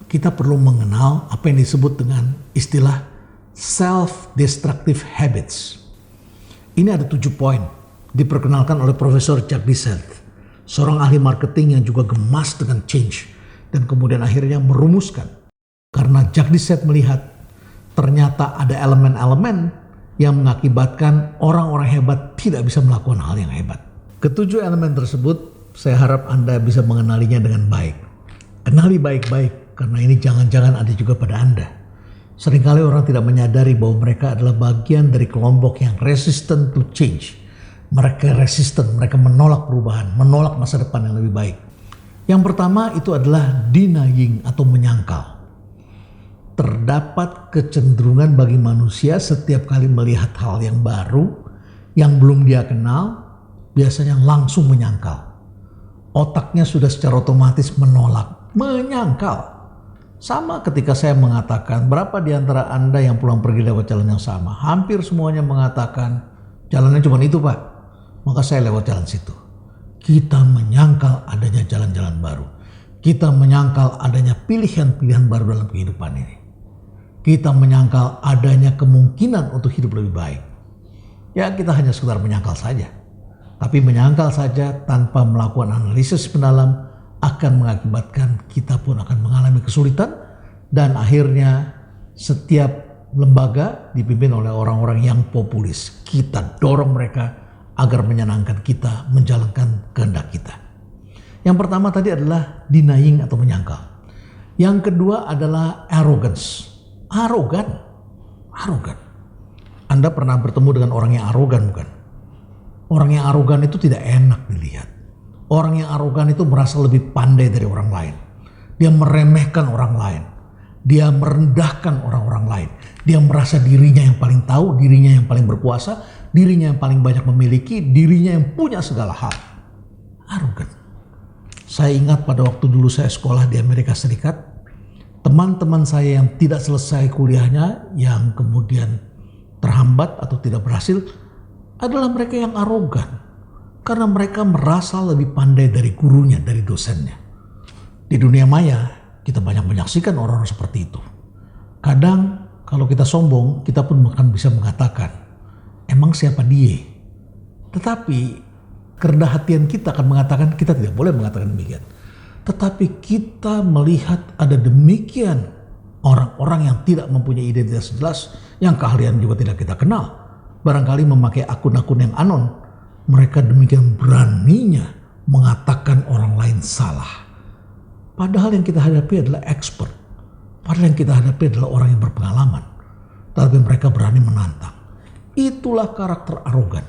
kita perlu mengenal apa yang disebut dengan istilah self-destructive habits. Ini ada 7 poin diperkenalkan oleh Profesor Jack Disseth, seorang ahli marketing yang juga gemas dengan change dan kemudian akhirnya merumuskan. Karena Jack Disseth melihat ternyata ada elemen-elemen yang mengakibatkan orang-orang hebat tidak bisa melakukan hal yang hebat. Ketujuh elemen tersebut saya harap Anda bisa mengenalinya dengan baik. Kenali baik-baik karena ini jangan-jangan ada juga pada Anda. Seringkali orang tidak menyadari bahwa mereka adalah bagian dari kelompok yang resistant to change. Mereka resisten, mereka menolak perubahan, menolak masa depan yang lebih baik. Yang pertama itu adalah denying atau menyangkal. Terdapat kecenderungan bagi manusia setiap kali melihat hal yang baru, yang belum dia kenal, biasanya langsung menyangkal. Otaknya sudah secara otomatis menolak, menyangkal. Sama ketika saya mengatakan, berapa di antara Anda yang pulang pergi lewat jalan yang sama? Hampir semuanya mengatakan, jalannya cuma itu Pak, maka saya lewat jalan situ. Kita menyangkal adanya jalan-jalan baru. Kita menyangkal adanya pilihan-pilihan baru dalam kehidupan ini. Kita menyangkal adanya kemungkinan untuk hidup lebih baik. Ya kita hanya sekedar menyangkal saja. Tapi menyangkal saja tanpa melakukan analisis mendalam akan mengakibatkan kita pun akan mengalami kesulitan. Dan akhirnya setiap lembaga dipimpin oleh orang-orang yang populis. Kita dorong mereka agar menyenangkan kita, menjalankan kehendak kita. Yang pertama tadi adalah denying atau menyangkal. Yang kedua adalah arrogance. Arogan. Anda pernah bertemu dengan orang yang arogan bukan? Orang yang arogan itu tidak enak dilihat. Orang yang arogan itu merasa lebih pandai dari orang lain. Dia meremehkan orang lain. Dia merendahkan orang-orang lain. Dia merasa dirinya yang paling tahu, dirinya yang paling berkuasa, dirinya yang paling banyak memiliki, dirinya yang punya segala hal. Arogan. Saya ingat pada waktu dulu saya sekolah di Amerika Serikat, teman-teman saya yang tidak selesai kuliahnya, yang kemudian terhambat atau tidak berhasil, adalah mereka yang arogan. Karena mereka merasa lebih pandai dari gurunya, dari dosennya. Di dunia maya, kita banyak menyaksikan orang-orang seperti itu. Kadang kalau kita sombong, kita pun akan bisa mengatakan, emang siapa dia? Tetapi kerendah hatian kita akan mengatakan, kita tidak boleh mengatakan demikian. Tetapi kita melihat ada demikian orang-orang yang tidak mempunyai identitas jelas, yang keahlian juga tidak kita kenal. Barangkali memakai akun-akun yang anon. Mereka demikian beraninya mengatakan orang lain salah. Padahal yang kita hadapi adalah expert. Padahal yang kita hadapi adalah orang yang berpengalaman. Tapi mereka berani menantang. Itulah karakter arogan.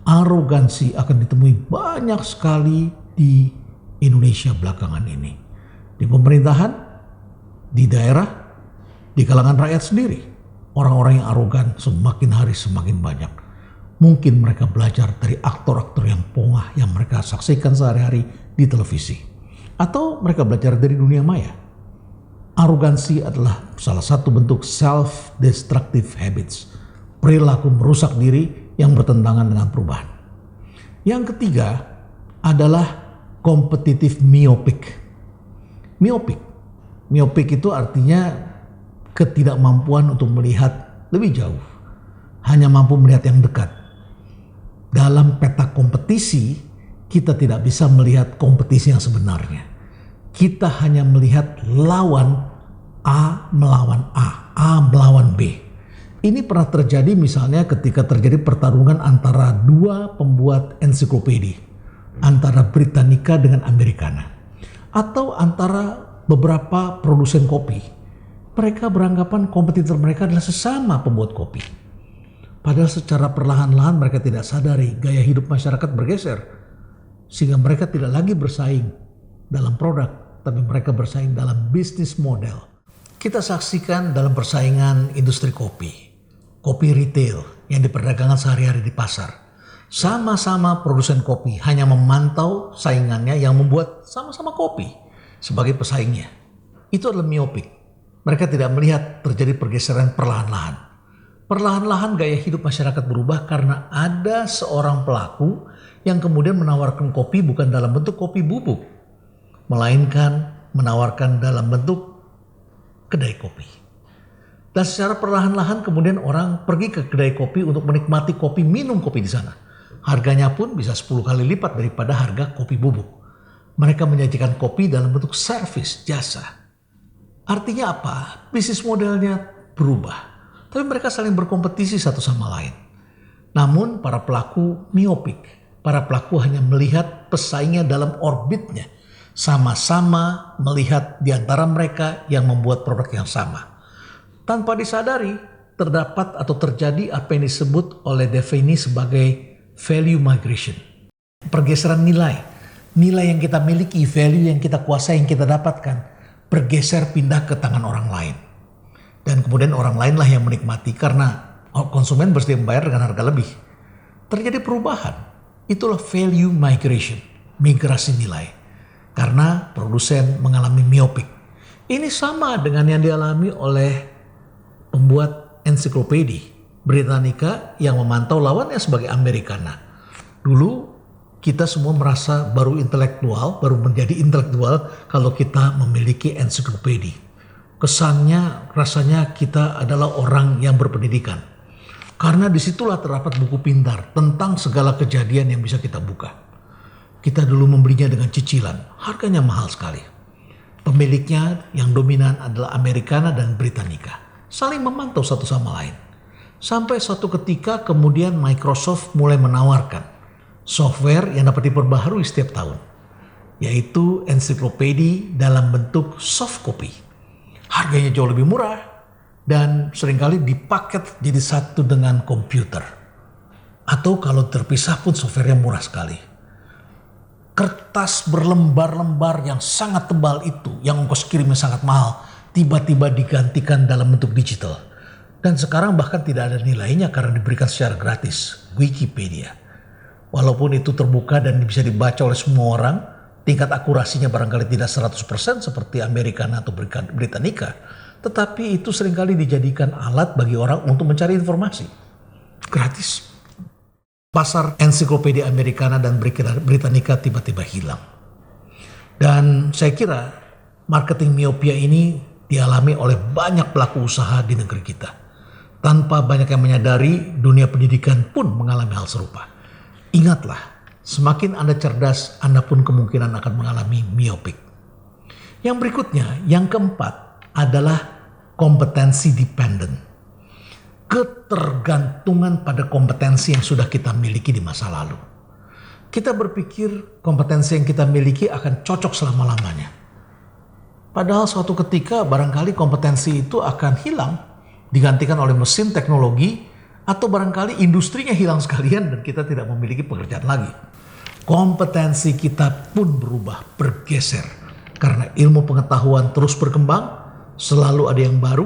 Arogansi akan ditemui banyak sekali di Indonesia belakangan ini. Di pemerintahan, di daerah, di kalangan rakyat sendiri. Orang-orang yang arogan semakin hari semakin banyak. Mungkin mereka belajar dari aktor-aktor yang pongah yang mereka saksikan sehari-hari di televisi. Atau mereka belajar dari dunia maya. Arogansi adalah salah satu bentuk self-destructive habits. Perilaku merusak diri yang bertentangan dengan perubahan. Yang ketiga adalah competitive myopic. Myopic itu artinya ketidakmampuan untuk melihat lebih jauh. Hanya mampu melihat yang dekat. Dalam peta kompetisi, kita tidak bisa melihat kompetisi yang sebenarnya. Kita hanya melihat lawan A melawan A melawan B. Ini pernah terjadi misalnya ketika terjadi pertarungan antara dua pembuat ensiklopedi. Antara Britannica dengan Americana. Atau antara beberapa produsen kopi. Mereka beranggapan kompetitor mereka adalah sesama pembuat kopi. Padahal secara perlahan-lahan mereka tidak sadari gaya hidup masyarakat bergeser. Sehingga mereka tidak lagi bersaing dalam produk, tapi mereka bersaing dalam bisnis model. Kita saksikan dalam persaingan industri kopi retail yang diperdagangkan sehari-hari di pasar. Sama-sama produsen kopi hanya memantau saingannya yang membuat sama-sama kopi sebagai pesaingnya. Itu adalah myopic. Mereka tidak melihat terjadi pergeseran perlahan-lahan. Perlahan-lahan gaya hidup masyarakat berubah karena ada seorang pelaku yang kemudian menawarkan kopi bukan dalam bentuk kopi bubuk, melainkan menawarkan dalam bentuk kedai kopi. Dan secara perlahan-lahan kemudian orang pergi ke kedai kopi untuk menikmati kopi, minum kopi di sana. Harganya pun bisa 10 kali lipat daripada harga kopi bubuk. Mereka menyajikan kopi dalam bentuk servis, jasa. Artinya apa? Bisnis modelnya berubah. Tapi mereka saling berkompetisi satu sama lain. Namun para pelaku miopik. Para pelaku hanya melihat pesaingnya dalam orbitnya. Sama-sama melihat di antara mereka yang membuat produk yang sama. Tanpa disadari, terdapat atau terjadi apa yang disebut oleh Devaney sebagai value migration. Pergeseran nilai. Nilai yang kita miliki, value yang kita kuasai, yang kita dapatkan, bergeser pindah ke tangan orang lain. Dan kemudian orang lainlah yang menikmati karena konsumen bersedia membayar dengan harga lebih. Terjadi perubahan. Itulah value migration, migrasi nilai. Karena produsen mengalami miopik. Ini sama dengan yang dialami oleh pembuat ensiklopedia Britannica yang memantau lawannya sebagai Americana. Dulu kita semua merasa baru menjadi intelektual kalau kita memiliki ensiklopedia. Kesannya, rasanya kita adalah orang yang berpendidikan. Karena disitulah terdapat buku pintar tentang segala kejadian yang bisa kita buka. Kita dulu membelinya dengan cicilan, harganya mahal sekali. Pemiliknya yang dominan adalah Americana dan Britannica. Saling memantau satu sama lain. Sampai suatu ketika kemudian Microsoft mulai menawarkan software yang dapat diperbaharui setiap tahun. Yaitu ensiklopedia dalam bentuk soft copy. Harganya jauh lebih murah dan seringkali dipaket jadi satu dengan komputer. Atau kalau terpisah pun softwarenya murah sekali. Kertas berlembar-lembar yang sangat tebal itu, yang ongkos kirimnya sangat mahal, tiba-tiba digantikan dalam bentuk digital. Dan sekarang bahkan tidak ada nilainya karena diberikan secara gratis, Wikipedia. Walaupun itu terbuka dan bisa dibaca oleh semua orang, tingkat akurasinya barangkali tidak 100% seperti Americana atau Britannica. Tetapi itu seringkali dijadikan alat bagi orang untuk mencari informasi. Gratis. Pasar ensiklopedia Americana dan Britannica tiba-tiba hilang. Dan saya kira marketing miopia ini dialami oleh banyak pelaku usaha di negeri kita. Tanpa banyak yang menyadari, dunia pendidikan pun mengalami hal serupa. Ingatlah, semakin Anda cerdas, Anda pun kemungkinan akan mengalami miopik. Yang berikutnya, yang keempat adalah kompetensi dependent. Ketergantungan pada kompetensi yang sudah kita miliki di masa lalu. Kita berpikir kompetensi yang kita miliki akan cocok selama-lamanya. Padahal suatu ketika barangkali kompetensi itu akan hilang, digantikan oleh mesin teknologi, atau barangkali industrinya hilang sekalian dan kita tidak memiliki pekerjaan lagi. Kompetensi kita pun berubah, bergeser. Karena ilmu pengetahuan terus berkembang, selalu ada yang baru,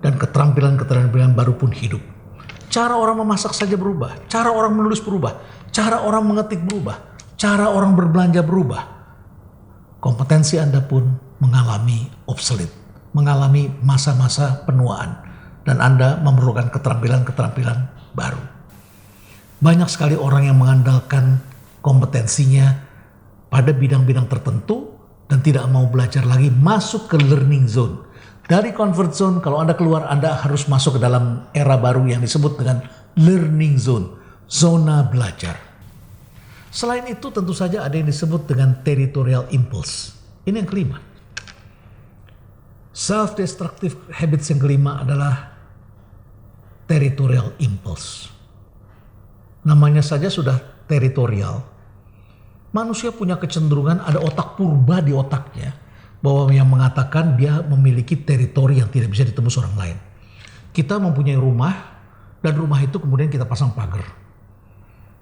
dan keterampilan-keterampilan baru pun hidup. Cara orang memasak saja berubah, cara orang menulis berubah, cara orang mengetik berubah, cara orang berbelanja berubah. Kompetensi Anda pun mengalami obsolete, mengalami masa-masa penuaan, dan Anda memerlukan keterampilan-keterampilan baru. Banyak sekali orang yang mengandalkan kompetensinya pada bidang-bidang tertentu dan tidak mau belajar lagi, masuk ke learning zone. Dari comfort zone, kalau Anda keluar, Anda harus masuk ke dalam era baru yang disebut dengan learning zone, zona belajar. Selain itu tentu saja ada yang disebut dengan territorial impulse. Ini yang kelima. Self-destructive habits yang kelima adalah territorial impulse. Namanya saja sudah territorial. Manusia punya kecenderungan, ada otak purba di otaknya, bahwa yang mengatakan dia memiliki teritori yang tidak bisa ditembus orang lain. Kita mempunyai rumah, dan rumah itu kemudian kita pasang pagar.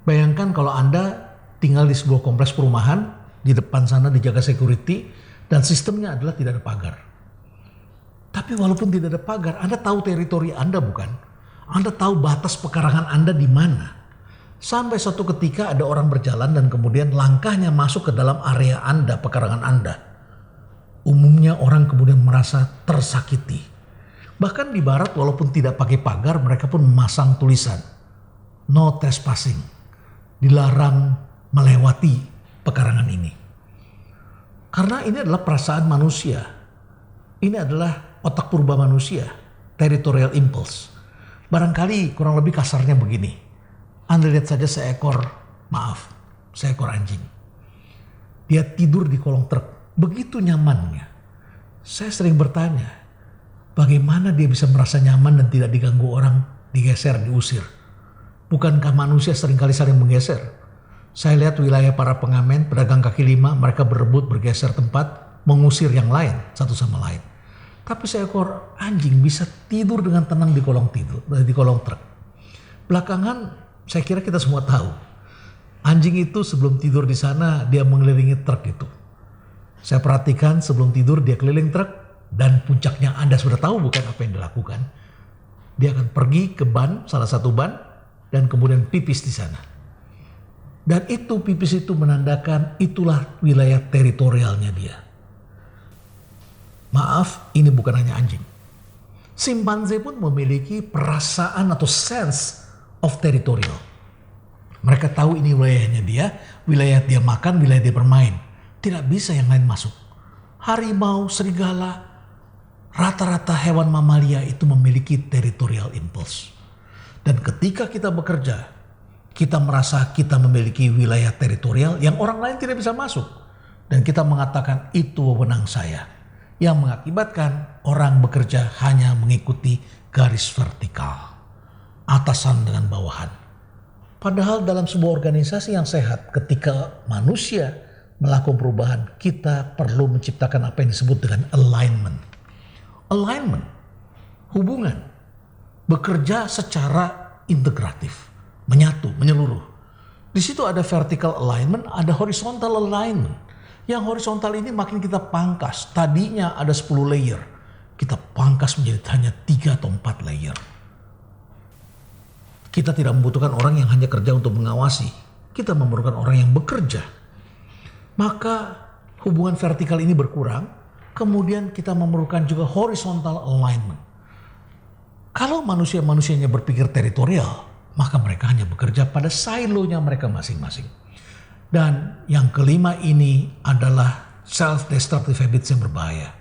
Bayangkan kalau Anda tinggal di sebuah kompleks perumahan, di depan sana dijaga security, dan sistemnya adalah tidak ada pagar. Tapi walaupun tidak ada pagar, Anda tahu teritori Anda bukan? Anda tahu batas pekarangan Anda di mana. Sampai suatu ketika ada orang berjalan dan kemudian langkahnya masuk ke dalam area Anda, pekarangan Anda. Umumnya orang kemudian merasa tersakiti. Bahkan di barat walaupun tidak pakai pagar, mereka pun memasang tulisan no trespassing, dilarang melewati pekarangan ini. Karena ini adalah perasaan manusia. Ini adalah otak purba manusia, territorial impulse. Barangkali kurang lebih kasarnya begini. Anda lihat saja seekor anjing. Dia tidur di kolong truk, begitu nyamannya. Saya sering bertanya, bagaimana dia bisa merasa nyaman dan tidak diganggu orang, digeser, diusir? Bukankah manusia seringkali saling menggeser? Saya lihat wilayah para pengamen, pedagang kaki lima, mereka berebut bergeser tempat, mengusir yang lain satu sama lain. Tapi seekor anjing bisa tidur dengan tenang di kolong truk. Belakangan saya kira kita semua tahu, anjing itu sebelum tidur di sana dia mengelilingi truk itu. Saya perhatikan sebelum tidur dia keliling truk, dan puncaknya Anda sudah tahu bukan apa yang dilakukan. Dia akan pergi ke salah satu ban, dan kemudian pipis di sana. Dan itu pipis itu menandakan itulah wilayah teritorialnya dia. Maaf, ini bukan hanya anjing. Simpanse pun memiliki perasaan atau sense of territorial. Mereka tahu ini wilayahnya dia, wilayah dia makan, wilayah dia bermain. Tidak bisa yang lain masuk. Harimau, serigala, rata-rata hewan mamalia itu memiliki territorial impulse. Dan ketika kita bekerja, kita merasa kita memiliki wilayah teritorial yang orang lain tidak bisa masuk. Dan kita mengatakan itu wewenang saya. Yang mengakibatkan orang bekerja hanya mengikuti garis vertikal. Atasan dengan bawahan. Padahal dalam sebuah organisasi yang sehat, ketika manusia melakukan perubahan, kita perlu menciptakan apa yang disebut dengan alignment. Alignment, hubungan, bekerja secara integratif, menyatu, menyeluruh. Di situ ada vertical alignment, ada horizontal alignment. Yang horizontal ini makin kita pangkas. Tadinya ada 10 layer, kita pangkas menjadi hanya 3 atau 4 layer. Kita tidak membutuhkan orang yang hanya kerja untuk mengawasi. Kita memerlukan orang yang bekerja. Maka hubungan vertikal ini berkurang. Kemudian kita memerlukan juga horizontal alignment. Kalau manusia-manusianya berpikir teritorial, maka mereka hanya bekerja pada silonya mereka masing-masing. Dan yang kelima ini adalah self-destructive habits yang berbahaya,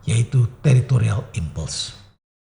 yaitu territorial impulse.